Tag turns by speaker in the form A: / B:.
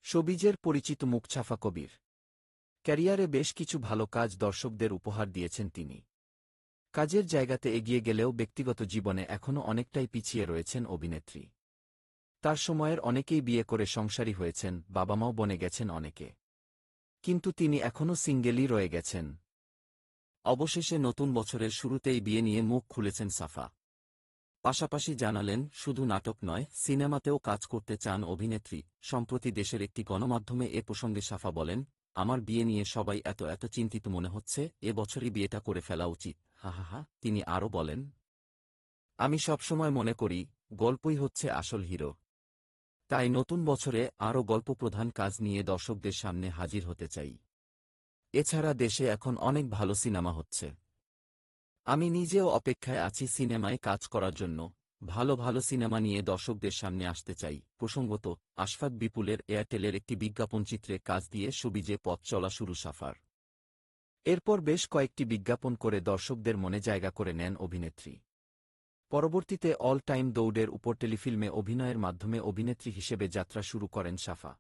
A: শোবিজের পরিচিত মুখ সাফা কবির। ক্যারিয়ারে বেশ কিছু ভালো কাজ দর্শকদের উপহার দিয়েছেন তিনি। কাজের জায়গাতে এগিয়ে গেলেও ব্যক্তিগত জীবনে এখনও অনেকটাই পিছিয়ে রয়েছেন অভিনেত্রী। তার সময়ের অনেকেই বিয়ে করে সংসারী হয়েছেন, বাবা-মাও বনে গেছেন অনেকে। কিন্তু তিনি এখনও সিঙ্গেলই রয়ে গেছেন। অবশেষে নতুন বছরের শুরুতেই বিয়ে নিয়ে মুখ খুলেছেন সাফা। পাশাপাশি জানালেন, শুধু নাটক নয়, সিনেমাতেও কাজ করতে চান অভিনেত্রী। সম্প্রতি দেশের একটি গণমাধ্যমে এ প্রসঙ্গে সাফা বলেন, আমার বিয়ে নিয়ে সবাই এত চিন্তিত মনে হচ্ছে, এ বছরই বিয়েটা করে ফেলা উচিত। হা। তিনি আরও বলেন, আমি সবসময় মনে করি, গল্পই হচ্ছে আসল হিরো। তাই নতুন বছরে আরও গল্পপ্রধান কাজ নিয়ে দর্শকদের সামনে হাজির হতে চাই। এছাড়া দেশে এখন অনেক ভালো সিনেমা হচ্ছে। আমি নিজেও অপেক্ষায় আছি সিনেমায় কাজ করার জন্য। ভালো সিনেমা নিয়ে দর্শকদের সামনে আসতে চাই। প্রসঙ্গত, আশফাক বিপুলের এয়ারটেলের একটি বিজ্ঞাপনচিত্রে কাজ দিয়ে শোবিজে পথ চলা শুরু সাফার। এরপর বেশ কয়েকটি বিজ্ঞাপন করে দর্শকদের মনে জায়গা করে নেন অভিনেত্রী। পরবর্তীতে অল টাইম দৌড়ের উপর টেলিফিল্মে অভিনয়ের মাধ্যমে অভিনেত্রী হিসেবে যাত্রা শুরু করেন সাফা।